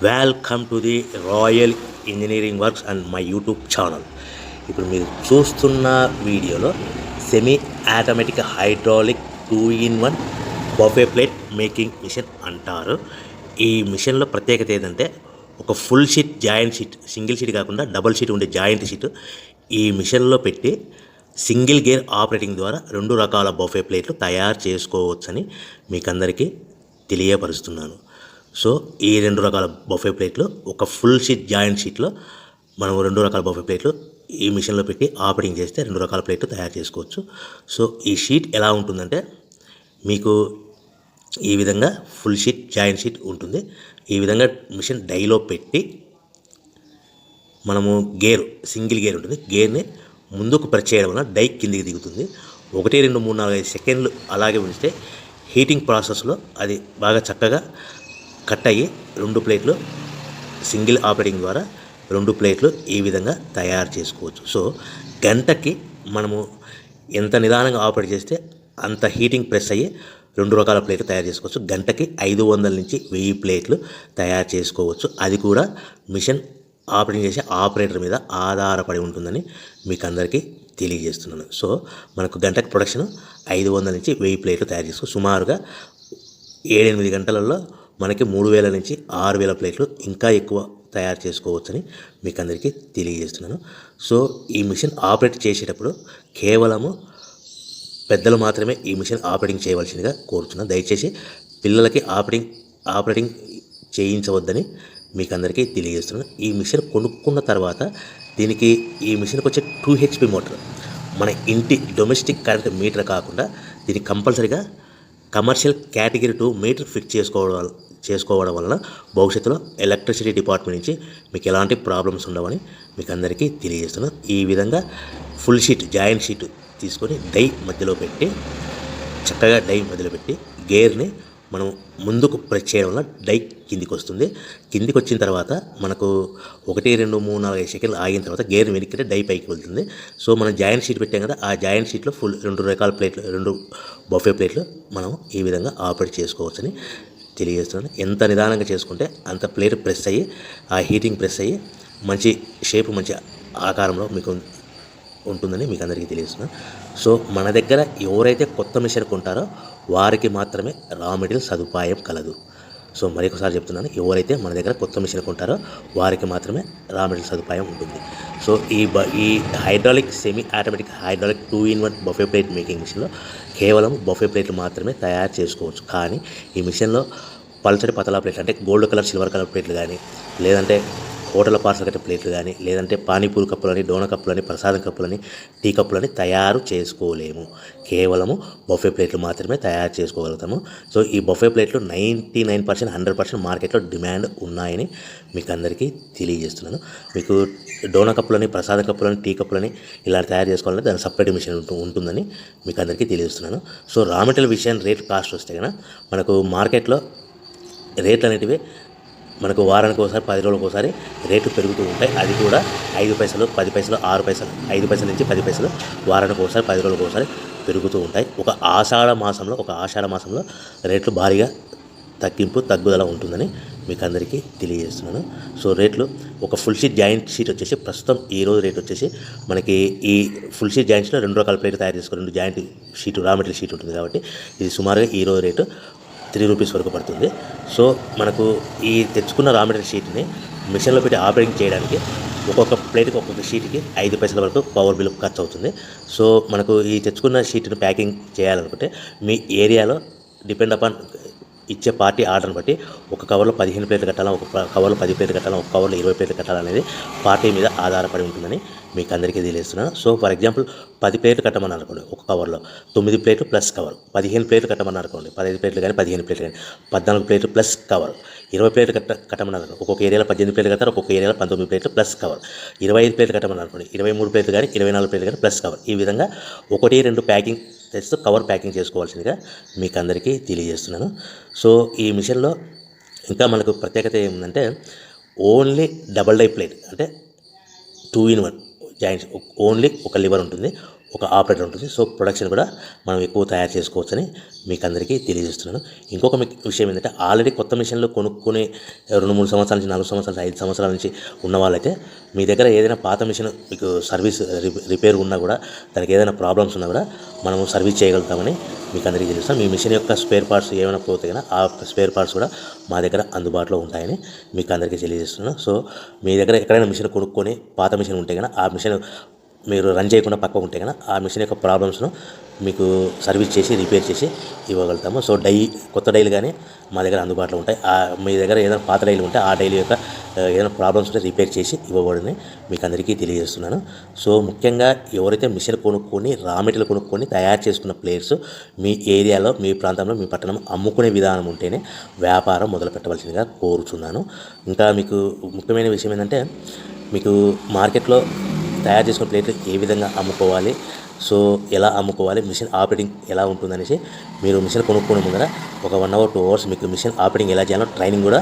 Welcome to the royal engineering works and my YouTube channel. ఇప్పుడు మీరు చూస్తున్న వీడియోలో semi automatic hydraulic 2-in-1 buffet plate making machine అంటారు. ఈ మిషన్లో ప్రత్యేకత ఏంటంటే ఒక full sheet joint sheet, single sheet కాకుండా డబుల్ షీట్ ఉండే జాయింట్ షీట్ ఈ మిషన్లో పెట్టి సింగిల్ గేర్ ఆపరేటింగ్ ద్వారా 2 రకాల బఫే ప్లేట్లు తయారు చేసుకోవచ్చని మీకు అందరికీ తెలియపరుస్తున్నాను. సో ఈ 2 రకాల బఫే ప్లేట్లు ఒక ఫుల్ షీట్ జాయింట్ షీట్లో మనం 2 రకాల బఫే ప్లేట్లు ఈ మిషన్లో పెట్టి ఆపరేటింగ్ చేస్తే 2 రకాల ప్లేట్లు తయారు చేసుకోవచ్చు. సో ఈ షీట్ ఎలా ఉంటుందంటే మీకు ఈ విధంగా ఫుల్ షీట్ జాయింట్ షీట్ ఉంటుంది. ఈ విధంగా మిషన్ డైలో పెట్టి మనము సింగిల్ గేర్ ఉంటుంది, గేర్ని ముందుకు ప్రెస్ చేయడం వల్ల డై కిందికి దిగుతుంది. 1, 2, 3, 4, 5 సెకండ్లు అలాగే ఉంచితే హీటింగ్ ప్రాసెస్లో అది బాగా చక్కగా కట్ అయ్యి 2 ప్లేట్లు సింగిల్ ఆపరేటింగ్ ద్వారా 2 ప్లేట్లు ఈ విధంగా తయారు చేసుకోవచ్చు. సో గంటకి మనము ఎంత నిదానంగా ఆపరేట్ చేస్తే అంత హీటింగ్ ప్రెస్ అయ్యి 2 రకాల ప్లేట్లు తయారు చేసుకోవచ్చు. గంటకి 500 నుంచి 1000 ప్లేట్లు తయారు చేసుకోవచ్చు. అది కూడా మిషన్ ఆపరేటింగ్ చేసే ఆపరేటర్ మీద ఆధారపడి ఉంటుందని మీకు అందరికీ తెలియజేస్తున్నాను. సో మనకు గంటకి ప్రొడక్షన్ 500 నుంచి 1000 ప్లేట్లు తయారు చేసుకోవచ్చు. సుమారుగా 7-8 గంటలలో మనకి 3000 నుంచి 6000 ప్లేట్లు ఇంకా ఎక్కువ తయారు చేసుకోవచ్చని మీకు అందరికీ తెలియజేస్తున్నాను. సో ఈ మిషన్ ఆపరేట్ చేసేటప్పుడు కేవలము పెద్దలు మాత్రమే ఈ మిషన్ ఆపరేటింగ్ చేయవలసిందిగా కోరుతున్నాను. దయచేసి పిల్లలకి ఆపరేటింగ్ చేయించవద్దని మీకు అందరికీ తెలియజేస్తున్నాను. ఈ మిషన్ కొనుక్కున్న తర్వాత ఈ మిషన్కి వచ్చే 2 HP మోటార్ మన ఇంటి డొమెస్టిక్ కరెంట్ మీటర్ కాకుండా దీనికి కంపల్సరీగా కమర్షియల్ కేటగిరీ 2 మీటర్ ఫిట్ చేసుకోవడం వలన భవిష్యత్తులో ఎలక్ట్రిసిటీ డిపార్ట్మెంట్ నుంచి మీకు ఎలాంటి ప్రాబ్లమ్స్ ఉండవని మీకు అందరికీ తెలియజేస్తున్నాను. ఈ విధంగా ఫుల్ షీట్ జాయింట్ షీట్ తీసుకొని చక్కగా డై మధ్యలో పెట్టి గేర్ని మనం ముందుకు ప్రెస్ చేయడం వల్ల డై కిందికి వస్తుంది. కిందికి వచ్చిన తర్వాత మనకు 1, 2, 3, 4, 5 సెకండ్లు ఆగిన తర్వాత గేర్ వెనక్కి డై పైకి వెళ్తుంది. సో మనం జాయింట్ షీట్ పెట్టాం కదా, ఆ జాయింట్ షీట్లో 2 రకాల ప్లేట్లు 2 బఫే ప్లేట్లు మనం ఈ విధంగా ఆపరేట్ చేసుకోవచ్చని తెలియజేస్తున్నాను. ఎంత నిదానంగా చేసుకుంటే అంత ప్లేట్ ప్రెస్ అయ్యి ఆ హీటింగ్ ప్రెస్ అయ్యి మంచి షేప్ మంచి ఆకారంలో మీకు ఉంటుందని మీకు అందరికీ తెలియజేస్తున్నాను. సో మన దగ్గర ఎవరైతే కొత్త మిషన్ కొంటారో వారికి మాత్రమే రా మెటీరియల్ సదుపాయం కలదు. సో మరొకసారి చెప్తున్నాను, ఎవరైతే మన దగ్గర కొత్త మిషన్ కొంటారో వారికి మాత్రమే రా మెటీరియల్ సదుపాయం ఉంటుంది. సో ఈ hydraulic semi automatic hydraulic 2-in-1 buffet plate making మిషన్లో కేవలం బఫే ప్లేట్లు మాత్రమే తయారు చేసుకోవచ్చు. కానీ ఈ మిషన్లో పల్చడి పతలా ప్లేట్లు అంటే గోల్డ్ కలర్ సిల్వర్ కలర్ ప్లేట్లు కానీ, లేదంటే హోటల్ పార్సల్ కట్టే ప్లేట్లు కానీ, లేదంటే పానీపూరి కప్పులని, డోనా కప్పులని, ప్రసాదం కప్పులని, టీ కప్పులని తయారు చేసుకోలేము. కేవలము బఫే ప్లేట్లు మాత్రమే తయారు చేసుకోగలుగుతాము. సో ఈ బఫే ప్లేట్లు 99%, 100% మార్కెట్లో డిమాండ్ ఉన్నాయని మీకు అందరికీ తెలియజేస్తున్నాను. మీకు డోనా కప్పులని, ప్రసాదం కప్పులని, టీ కప్పులని ఇలా తయారు చేసుకోవాలంటే దాని సపరేట్ మిషన్ ఉంటుందని మీకు అందరికీ తెలియజేస్తున్నాను. సో రా మెటీరియల్ విషయం రేట్ కాస్ట్ వస్తే కనుక మనకు మార్కెట్లో రేట్లు అనేటివి మనకు వారానికి ఒకసారి 10 రోజులకు ఒకసారి రేట్లు పెరుగుతూ ఉంటాయి. అది కూడా 5 పైసలు, 10 పైసలు, 6 పైసలు, 5 పైసల నుంచి 10 పైసలు వారానికి ఒకసారి 10 రోజులకు ఒకసారి పెరుగుతూ ఉంటాయి. ఒక ఆషాఢ మాసంలో రేట్లు భారీగా తగ్గుదల ఉంటుందని మీకు అందరికీ తెలియజేస్తున్నాను. సో రేట్లు ఒక ఫుల్ షీట్ జాయింట్ షీట్ వచ్చేసి ప్రస్తుతం ఈరోజు రేట్ వచ్చేసి మనకి ఈ ఫుల్ షీట్ జాయింట్ షీట్లో 2 రకాల ప్లేట్లు తయారు చేసుకుని 2 joint sheet raw material sheet ఉంటుంది కాబట్టి ఇది సుమారుగా ఈరోజు రేటు 3 రూపీస్ వరకు పడుతుంది. సో మనకు ఈ తెచ్చుకున్న రా మెటీరియల్ షీట్ని మిషన్లో పెట్టి ఆపరేటింగ్ చేయడానికి ఒక్కొక్క ప్లేట్కి ఒక్కొక్క షీట్కి 5 పైసల వరకు పవర్ బిల్ ఖర్చు అవుతుంది. సో మనకు ఈ తెచ్చుకున్న షీట్ని ప్యాకింగ్ చేయాలనుకుంటే మీ ఏరియాలో డిపెండ్ అపాన్ ఇచ్చే పార్టీ ఆర్డర్ని బట్టి ఒక కవర్లో 15 ప్లేట్లు కట్టాలా, ఒక కవర్లో 10 ప్లేట్లు కట్టాలా, ఒక కవర్లో 20 ప్లేట్లు కట్టాలనేది పార్టీ మీద ఆధారపడి ఉంటుందని మీకు అందరికీ తెలియజేస్తున్నాను. సో ఫర్ ఎగ్జాంపుల్ 10 ప్లేట్లు కట్టమని అనుకోండి, ఒక కవర్లో 9 ప్లేట్లు ప్లస్ కవర్. 15 ప్లేట్లు కట్టమని అనుకోండి, 15 ప్లేట్లు కానీ 15 ప్లేట్లు కానీ 14 ప్లేట్లు ప్లస్ కవర్. 20 ప్లేట్లు కట్టమని అనుకోండి, ఒక్కొక్క ఏరియాలో 18 ప్లేట్లు కట్టారు, ఒక్కొక్క ఏరియాలో 19 ప్లేట్లు ప్లస్ కవర్. 25 ప్లేట్లు కట్టమని అనుకోండి, 23 ప్లేట్లు కానీ 24 ప్లేట్లు కానీ ప్లస్ కవర్. ఈ విధంగా 1-2 ప్యాకింగ్ తెస్తూ కవర్ ప్యాకింగ్ చేసుకోవాల్సిందిగా మీకు అందరికీ తెలియజేస్తున్నాను. సో ఈ మిషన్లో ఇంకా మనకు ప్రత్యేకత ఏముందంటే ఓన్లీ డబల్ డై ప్లేట్ అంటే 2-in-1 జాయింట్స్, ఓన్లీ ఒక లివర్ ఉంటుంది, ఒక ఆపరేటర్ ఉంటుంది. సో ప్రొడక్షన్ కూడా మనం ఎక్కువ తయారు చేసుకోవచ్చని మీకు అందరికీ తెలియజేస్తున్నాను. ఇంకొక విషయం ఏంటంటే ఆల్రెడీ కొత్త మిషన్లు కొనుక్కొని 2-3 సంవత్సరాల నుంచి 4 సంవత్సరాల నుంచి 5 సంవత్సరాల నుంచి ఉన్న వాళ్ళైతే మీ దగ్గర ఏదైనా పాత మిషన్ మీకు సర్వీస్ రిపేర్ ఉన్నా కూడా దానికి ఏదైనా ప్రాబ్లమ్స్ ఉన్నా కూడా మనము సర్వీస్ చేయగలుగుతామని మీకు అందరికీ తెలుస్తాం. మీ మిషన్ యొక్క స్పేర్ పార్ట్స్ ఏమైనా పోతే కన్నా ఆ స్పేర్ పార్ట్స్ కూడా మా దగ్గర అందుబాటులో ఉంటాయని మీకు అందరికీ తెలియజేస్తున్నాను. సో మీ దగ్గర ఎక్కడైనా మిషన్ కొనుక్కొని పాత మిషన్ ఉంటే కన్నా ఆ మిషన్ మీరు రన్ చేయకుండా పక్కకు ఉంటే కన్నా ఆ మిషన్ యొక్క ప్రాబ్లమ్స్ను మీకు సర్వీస్ చేసి రిపేర్ చేసి ఇవ్వగలుగుతాము. సో కొత్త డైలు కానీ మా దగ్గర అందుబాటులో ఉంటాయి. మీ దగ్గర ఏదైనా పాత డైలు ఉంటే ఆ డైలు యొక్క ఏదైనా ప్రాబ్లమ్స్ ఉంటే రిపేర్ చేసి ఇవ్వబడని మీకు అందరికీ తెలియజేస్తున్నాను. సో ముఖ్యంగా ఎవరైతే మిషన్ కొనుక్కొని రా మెటీరియల్ కొనుక్కొని తయారు చేసుకున్న ప్లేయర్స్ మీ ఏరియాలో మీ ప్రాంతంలో మీ పట్టణం అమ్ముకునే విధానం ఉంటేనే వ్యాపారం మొదలు పెట్టవలసిందిగా కోరుచున్నాను. ఇంకా మీకు ముఖ్యమైన విషయం ఏంటంటే మీకు మార్కెట్లో తయారు చేసుకున్న ప్లేట్లు ఏ విధంగా అమ్ముకోవాలి, సో ఎలా అమ్ముకోవాలి, మిషన్ ఆపరేటింగ్ ఎలా ఉంటుందనేసి మీరు మిషన్ కొనుక్కునే ముందర ఒక 1 hour 2 hours మీకు మిషన్ ఆపరేటింగ్ ఎలా చేయాలో ట్రైనింగ్ కూడా